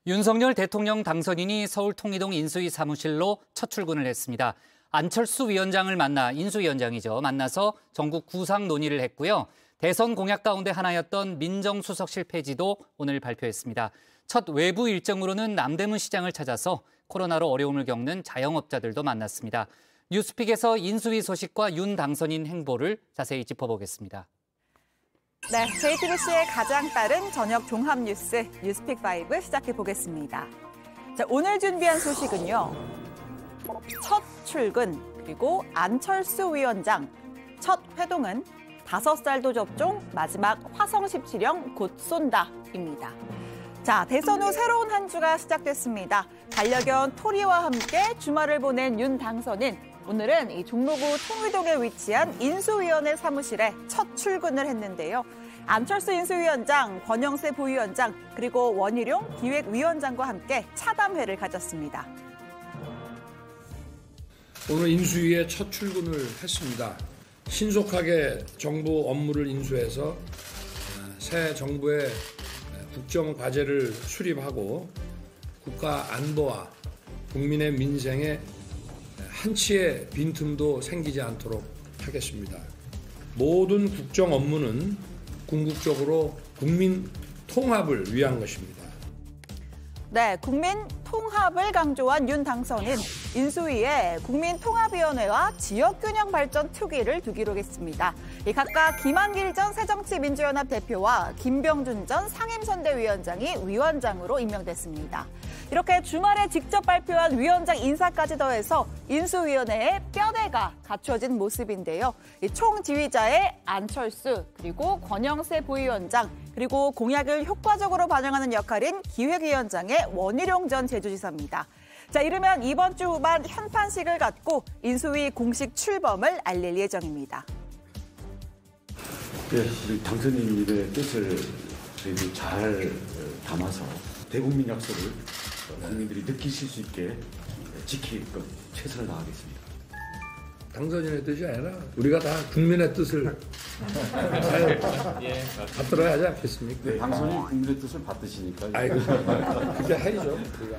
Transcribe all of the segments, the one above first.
윤석열 대통령 당선인이 서울 통이동 인수위 사무실로 첫 출근을 했습니다. 안철수 위원장을 만나서 전국 구상 논의를 했고요. 대선 공약 가운데 하나였던 민정수석실 폐지도 오늘 발표했습니다. 첫 외부 일정으로는 남대문 시장을 찾아서 코로나로 어려움을 겪는 자영업자들도 만났습니다. 뉴스픽에서 인수위 소식과 윤 당선인 행보를 자세히 짚어보겠습니다. 네, JTBC의 가장 빠른 저녁 종합 뉴스 뉴스픽5 시작해보겠습니다. 자, 오늘 준비한 소식은요. 첫 출근, 그리고 안철수 위원장. 첫 회동은 5살도 접종, 마지막 화성 17형 곧 쏜다입니다. 자, 대선 후 새로운 한 주가 시작됐습니다. 반려견 토리와 함께 주말을 보낸 윤 당선인. 오늘은 이 종로구 통의동에 위치한 인수위원회 사무실에 첫 출근을 했는데요. 안철수 인수위원장, 권영세 부위원장, 그리고 원희룡 기획위원장과 함께 차담회를 가졌습니다. 오늘 인수위에 첫 출근을 했습니다. 신속하게 정부 업무를 인수해서 새 정부의 국정 과제를 수립하고 국가 안보와 국민의 민생에 한치의 빈틈도 생기지 않도록 하겠습니다. 모든 국정 업무는 궁극적으로 국민 통합을 위한 것입니다. 네, 국민 통합을 강조한 윤 당선인. 인수위에 국민통합위원회와 지역균형 발전 특위를 두기로 했습니다. 각각 김한길 전 새정치민주연합 대표와 김병준 전 상임선대위원장이 위원장으로 임명됐습니다. 이렇게 주말에 직접 발표한 위원장 인사까지 더해서 인수위원회의 뼈대가 갖춰진 모습인데요. 총지휘자의 안철수, 그리고 권영세 부위원장, 그리고 공약을 효과적으로 반영하는 역할인 기획위원장의 원희룡 전 제주지사입니다. 자, 이르면 이번 주 후반 현판식을 갖고 인수위 공식 출범을 알릴 예정입니다. 네, 우리 당선인님의 뜻을 저희도 잘 담아서 대국민 약속을 국민들이 느끼실 수 있게 지킬 것 최선을 다하겠습니다. 당선인의 뜻이 아니라 우리가 다 국민의 뜻을 잘 받들어야 하지 않겠습니까? 네, 당선인 국민의 뜻을 받드시니까. 아이고, 그렇게 하이죠. 우리가.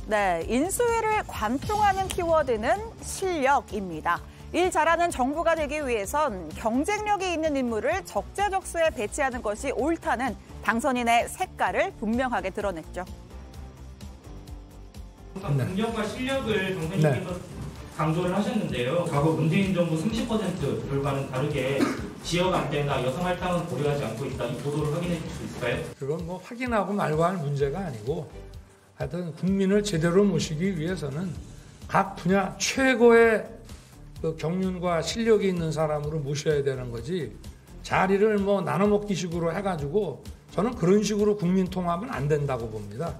네, 인수위를 관통하는 키워드는 실력입니다. 일 잘하는 정부가 되기 위해선 경쟁력이 있는 인물을 적재적소에 배치하는 것이 옳다는 당선인의 색깔을 분명하게 드러냈죠. 능력과 실력을 당선인께서 강조를 하셨는데요. 과거 문재인 정부 30% 결과는 다르게 지역 안배나 여성 할당은 고려하지 않고 있다. 이 보도를 확인해 줄 수 있을까요? 그건 뭐 확인하고 말고 할 문제가 아니고 하여튼 국민을 제대로 모시기 위해서는 각 분야 최고의 그 경륜과 실력이 있는 사람으로 모셔야 되는 거지 자리를 뭐 나눠먹기식으로 해가지고 저는 그런 식으로 국민 통합은 안 된다고 봅니다.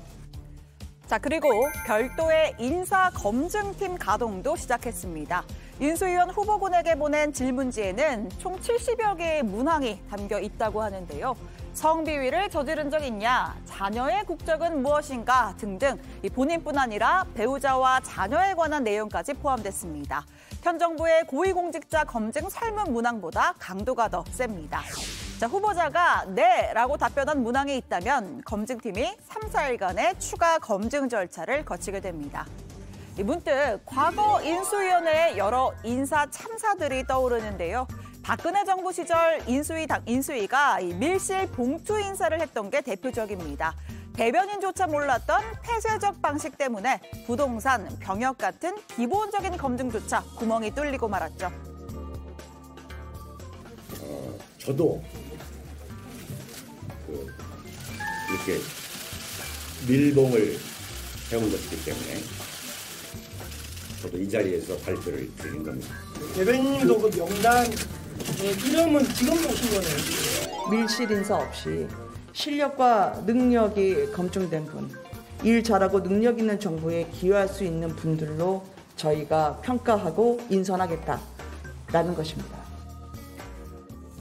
자, 그리고 별도의 인사검증팀 가동도 시작했습니다. 인수위원 후보군에게 보낸 질문지에는 총 70여 개의 문항이 담겨 있다고 하는데요. 성비위를 저지른 적 있냐, 자녀의 국적은 무엇인가 등등 본인뿐 아니라 배우자와 자녀에 관한 내용까지 포함됐습니다. 현 정부의 고위공직자 검증 설문 문항보다 강도가 더 셉니다. 자, 후보자가 네라고 답변한 문항이 있다면 검증팀이 3, 4일간의 추가 검증 절차를 거치게 됩니다. 문득 과거 인수위원회의 여러 인사 참사들이 떠오르는데요. 박근혜 정부 시절 인수위가 밀실 봉투 인사를 했던 게 대표적입니다. 대변인조차 몰랐던 폐쇄적 방식 때문에 부동산, 병역 같은 기본적인 검증조차 구멍이 뚫리고 말았죠. 저도 이렇게 밀봉을 해온 것이기 때문에 저도 이 자리에서 발표를 드린 겁니다. 대변인님도 그 명단 이름은 지금 보신 거네요. 밀실 인사 없이 실력과 능력이 검증된 분, 일 잘하고 능력 있는 정부에 기여할 수 있는 분들로 저희가 평가하고 인선하겠다라는 것입니다.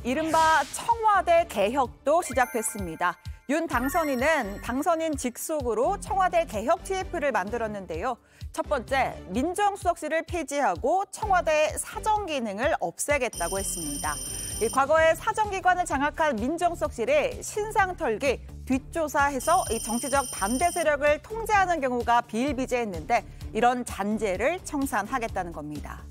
이른바 청와대 개혁도 시작됐습니다. 윤 당선인은 당선인 직속으로 청와대 개혁 TF를 만들었는데요. 첫 번째, 민정수석실을 폐지하고 청와대 사정 기능을 없애겠다고 했습니다. 과거에 사정기관을 장악한 민정수석실이 신상 털기, 뒷조사해서 이 정치적 반대 세력을 통제하는 경우가 비일비재했는데 이런 잔재를 청산하겠다는 겁니다.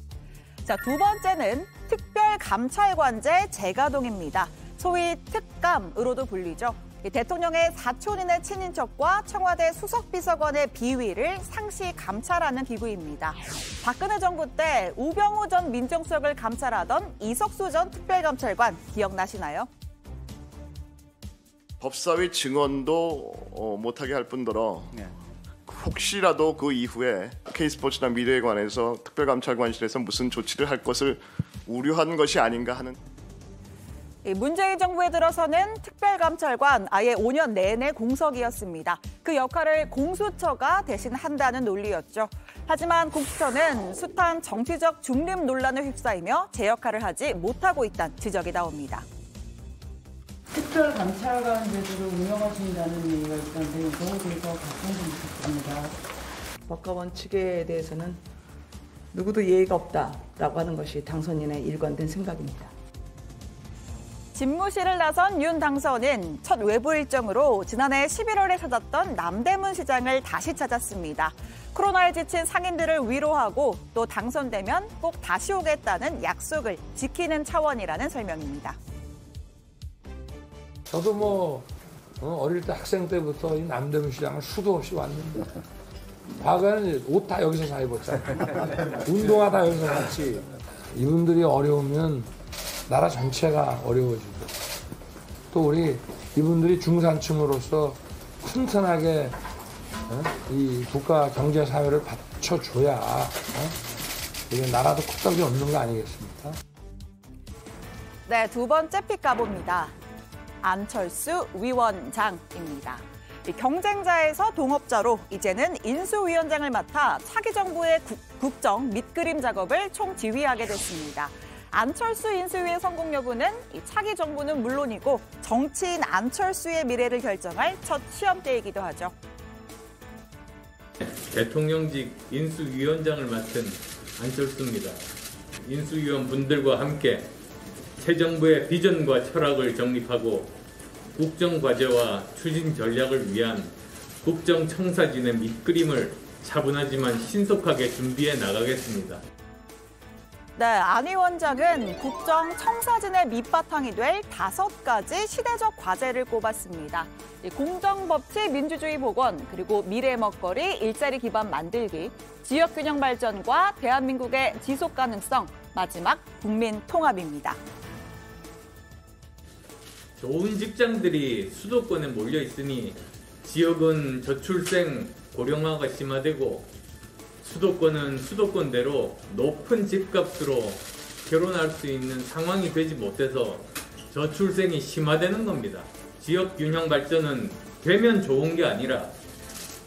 자, 두 번째는 특별감찰관제 재가동입니다. 소위 특감으로도 불리죠. 대통령의 사촌인의 친인척과 청와대 수석비서관의 비위를 상시 감찰하는 기구입니다. 박근혜 정부 때 우병우 전 민정수석을 감찰하던 이석수 전 특별감찰관 기억나시나요? 법사위 증언도 못하게 할 뿐더러 혹시라도 그 이후에 K스포츠나 미래에 관해서 특별감찰관실에서 무슨 조치를 할 것을 우려한 것이 아닌가 하는. 문재인 정부에 들어서는 특별감찰관 아예 5년 내내 공석이었습니다. 그 역할을 공수처가 대신 한다는 논리였죠. 하지만 공수처는 숱한 정치적 중립 논란에 휩싸이며 제 역할을 하지 못하고 있다는 지적이 나옵니다. 특별감찰관 제도를 운영하신다는 얘기가 있던데 이거에 대해서 답변 좀 부탁드립니다. 법과 원칙에 대해서는 누구도 예의가 없다라고 하는 것이 당선인의 일관된 생각입니다. 집무실을 나선 윤 당선인 첫 외부 일정으로 지난해 11월에 찾았던 남대문 시장을 다시 찾았습니다. 코로나에 지친 상인들을 위로하고 또 당선되면 꼭 다시 오겠다는 약속을 지키는 차원이라는 설명입니다. 저도 어릴 때 학생 때부터 이 남대문 시장을 수도 없이 왔는데 과거에는 옷 다 여기서 사 입었잖아요. 운동화 다 여기서 샀지. 이분들이 어려우면 나라 전체가 어려워지고 또 우리 이분들이 중산층으로서 튼튼하게 이 국가 경제 사회를 받쳐줘야 이게 나라도 끄떡이 없는 거 아니겠습니까? 네, 두 번째 픽 가봅니다. 안철수 위원장입니다. 경쟁자에서 동업자로 이제는 인수위원장을 맡아 차기 정부의 국정 밑그림 작업을 총지휘하게 됐습니다. 안철수 인수위의 성공 여부는 차기 정부는 물론이고 정치인 안철수의 미래를 결정할 첫 시험대이기도 하죠. 대통령직 인수위원장을 맡은 안철수입니다. 인수위원 분들과 함께 새 정부의 비전과 철학을 정립하고 국정과제와 추진 전략을 위한 국정청사진의 밑그림을 차분하지만 신속하게 준비해 나가겠습니다. 네, 안 위원장은 국정청사진의 밑바탕이 될 5가지 시대적 과제를 꼽았습니다. 공정법치 민주주의 복원, 그리고 미래 먹거리 일자리 기반 만들기, 지역균형 발전과 대한민국의 지속 가능성, 마지막 국민 통합입니다. 좋은 직장들이 수도권에 몰려 있으니 지역은 저출생 고령화가 심화되고 수도권은 수도권대로 높은 집값으로 결혼할 수 있는 상황이 되지 못해서 저출생이 심화되는 겁니다. 지역 균형 발전은 되면 좋은 게 아니라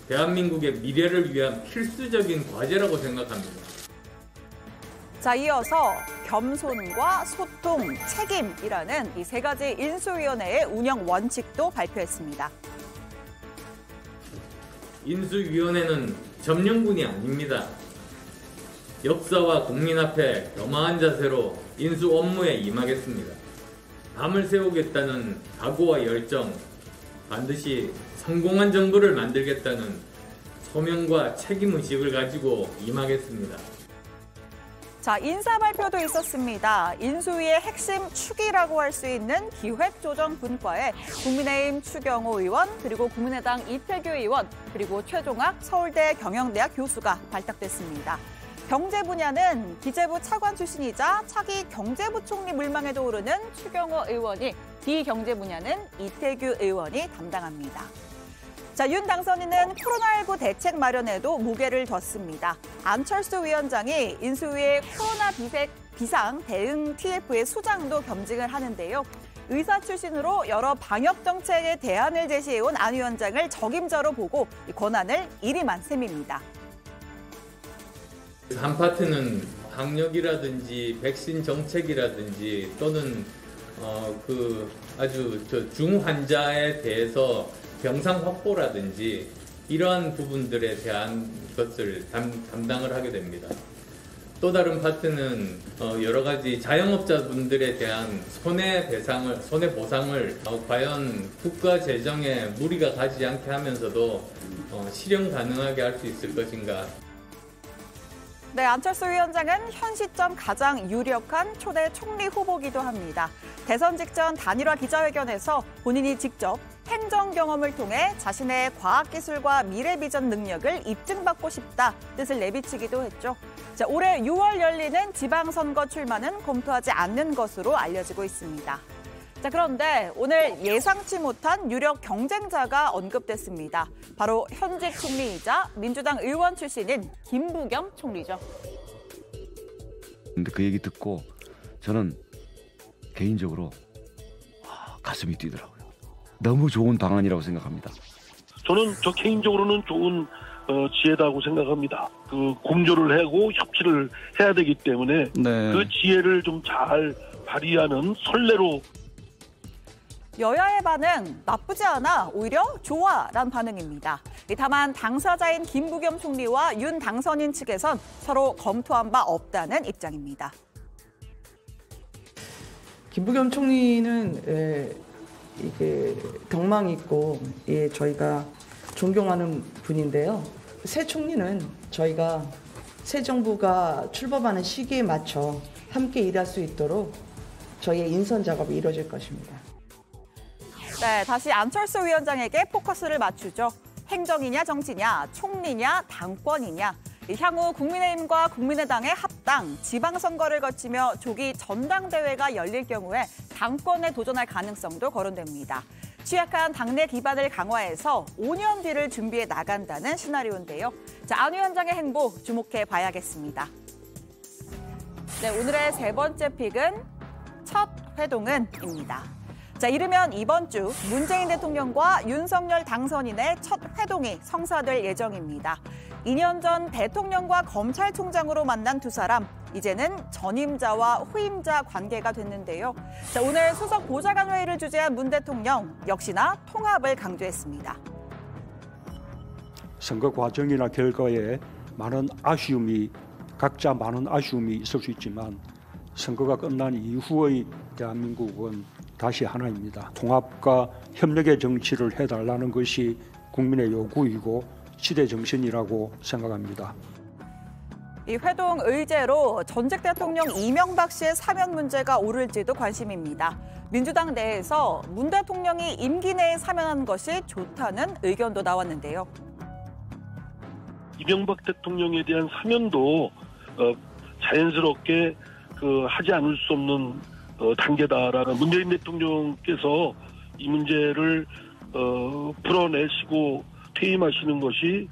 대한민국의 미래를 위한 필수적인 과제라고 생각합니다. 자, 이어서 겸손과 소통, 책임이라는 이 3가지 인수위원회의 운영 원칙도 발표했습니다. 인수위원회는 점령군이 아닙니다. 역사와 국민 앞에 겸허한 자세로 인수 업무에 임하겠습니다. 밤을 새우겠다는 각오와 열정, 반드시 성공한 정부를 만들겠다는 소명과 책임의식을 가지고 임하겠습니다. 자, 인사 발표도 있었습니다. 인수위의 핵심 축이라고 할 수 있는 기획조정 분과에 국민의힘 추경호 의원, 그리고 국민의당 이태규 의원, 그리고 최종학 서울대 경영대학 교수가 발탁됐습니다. 경제 분야는 기재부 차관 출신이자 차기 경제부총리 물망에도 오르는 추경호 의원이, 비경제 분야는 이태규 의원이 담당합니다. 자, 윤 당선인은 코로나19 대책 마련에도 무게를 뒀습니다. 안철수 위원장이 인수위의 코로나 비상 대응 TF의 수장도 겸직을 하는데요. 의사 출신으로 여러 방역 정책의 대안을 제시해온 안 위원장을 적임자로 보고 권한을 일임한 셈입니다. 한 파트는 방역이라든지 백신 정책이라든지 또는 아주 중환자에 대해서 병상 확보라든지 이러한 부분들에 대한 것을 담당을 하게 됩니다. 또 다른 파트는 여러 가지 자영업자분들에 대한 손해보상을 과연 국가 재정에 무리가 가지 않게 하면서도 실현 가능하게 할 수 있을 것인가. 네, 안철수 위원장은 현 시점 가장 유력한 초대 총리 후보기도 합니다. 대선 직전 단일화 기자회견에서 본인이 직접 행정 경험을 통해 자신의 과학기술과 미래 비전 능력을 입증받고 싶다 뜻을 내비치기도 했죠. 자, 올해 6월 열리는 지방선거 출마는 검토하지 않는 것으로 알려지고 있습니다. 자, 그런데 오늘 예상치 못한 유력 경쟁자가 언급됐습니다. 바로 현직 총리이자 민주당 의원 출신인 김부겸 총리죠. 근데 그 얘기 듣고 저는 개인적으로 가슴이 뛰더라고요. 너무 좋은 방안이라고 생각합니다. 저는 저 개인적으로는 좋은 지혜다고 생각합니다. 그 공조를 하고 협치를 해야 되기 때문에 그 지혜를 좀 잘 발휘하는 선례로. 여야의 반응 나쁘지 않아, 오히려 좋아란 반응입니다. 다만 당사자인 김부겸 총리와 윤 당선인 측에선 서로 검토한 바 없다는 입장입니다. 김부겸 총리는 이게 경망이 있고 저희가 존경하는 분인데요. 새 총리는 저희가 새 정부가 출범하는 시기에 맞춰 함께 일할 수 있도록 저희의 인선 작업이 이루어질 것입니다. 네, 다시 안철수 위원장에게 포커스를 맞추죠. 행정이냐 정치냐, 총리냐 당권이냐. 향후 국민의힘과 국민의당의 합당, 지방선거를 거치며 조기 전당대회가 열릴 경우에 당권에 도전할 가능성도 거론됩니다. 취약한 당내 기반을 강화해서 5년 뒤를 준비해 나간다는 시나리오인데요. 자, 안 위원장의 행보 주목해 봐야겠습니다. 네, 오늘의 세 번째 픽은 첫 회동은입니다. 자, 이르면 이번 주 문재인 대통령과 윤석열 당선인의 첫 회동이 성사될 예정입니다. 2년 전 대통령과 검찰총장으로 만난 두 사람, 이제는 전임자와 후임자 관계가 됐는데요. 자, 오늘 수석 보좌관 회의를 주재한 문 대통령, 역시나 통합을 강조했습니다. 선거 과정이나 결과에 각자 많은 아쉬움이 있을 수 있지만 선거가 끝난 이후의 대한민국은 다시 하나입니다. 통합과 협력의 정치를 해달라는 것이 국민의 요구이고 시대 정신이라고 생각합니다. 이 회동 의제로 전직 대통령 이명박 씨의 사면 문제가 오를지도 관심입니다. 민주당 내에서 문 대통령이 임기 내에 사면한 것이 좋다는 의견도 나왔는데요. 이명박 대통령에 대한 사면도 자연스럽게 하지 않을 수 없는 단계다라는 문재인 대통령께서 이 문제를 풀어내시고 퇴임하시는 것이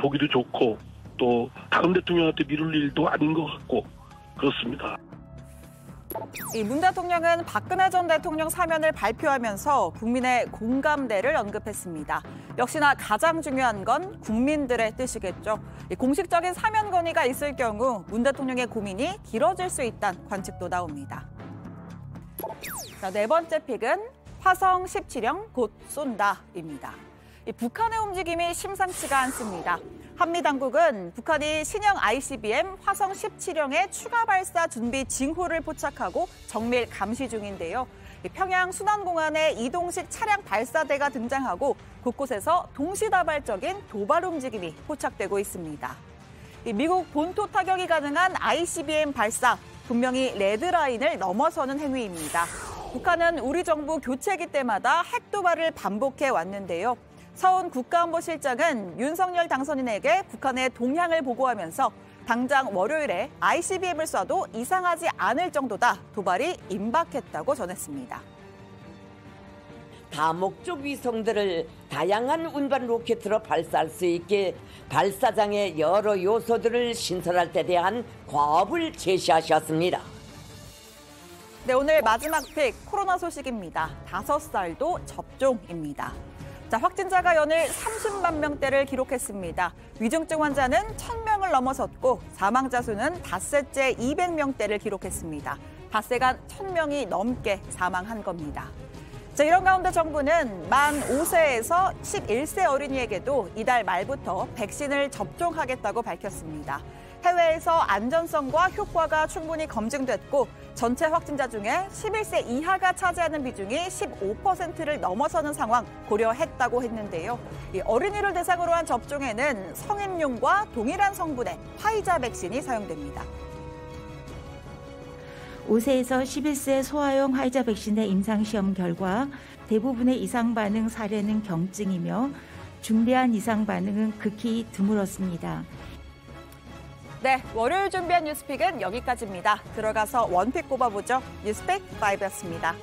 보기도 좋고 또 다음 대통령한테 미룰 일도 아닌 것 같고 그렇습니다. 이 문 대통령은 박근혜 전 대통령 사면을 발표하면서 국민의 공감대를 언급했습니다. 역시나 가장 중요한 건 국민들의 뜻이겠죠. 공식적인 사면 건의가 있을 경우 문 대통령의 고민이 길어질 수 있다는 관측도 나옵니다. 자, 네 번째 픽은 화성 17형 곧 쏜다입니다. 북한의 움직임이 심상치가 않습니다. 한미 당국은 북한이 신형 ICBM 화성 17형의 추가 발사 준비 징후를 포착하고 정밀 감시 중인데요. 평양 순환공안에 이동식 차량 발사대가 등장하고 곳곳에서 동시다발적인 도발 움직임이 포착되고 있습니다. 미국 본토 타격이 가능한 ICBM 발사, 분명히 레드라인을 넘어서는 행위입니다. 북한은 우리 정부 교체기 때마다 핵 도발을 반복해 왔는데요. 서훈 국가안보실장은 윤석열 당선인에게 북한의 동향을 보고하면서 당장 월요일에 ICBM을 쏴도 이상하지 않을 정도다 도발이 임박했다고 전했습니다. 다목적 위성들을 다양한 운반 로켓으로 발사할 수 있게 발사장의 여러 요소들을 신설할 데 대한 과업을 제시하셨습니다. 네, 오늘 마지막 픽 코로나 소식입니다. 5살도 접종입니다. 자, 확진자가 연일 30만 명대를 기록했습니다. 위중증 환자는 1,000명을 넘어섰고 사망자 수는 닷새째 200명대를 기록했습니다. 닷새간 1,000명이 넘게 사망한 겁니다. 자, 이런 가운데 정부는 만 5세에서 11세 어린이에게도 이달 말부터 백신을 접종하겠다고 밝혔습니다. 해외에서 안전성과 효과가 충분히 검증됐고 전체 확진자 중에 11세 이하가 차지하는 비중이 15%를 넘어서는 상황 고려했다고 했는데요. 이 어린이를 대상으로 한 접종에는 성인용과 동일한 성분의 화이자 백신이 사용됩니다. 5세에서 11세 소아용 화이자 백신의 임상시험 결과 대부분의 이상 반응 사례는 경증이며 중대한 이상 반응은 극히 드물었습니다. 네, 월요일 준비한 뉴스픽은 여기까지입니다. 들어가서 원픽 꼽아보죠. 뉴스픽 5였습니다.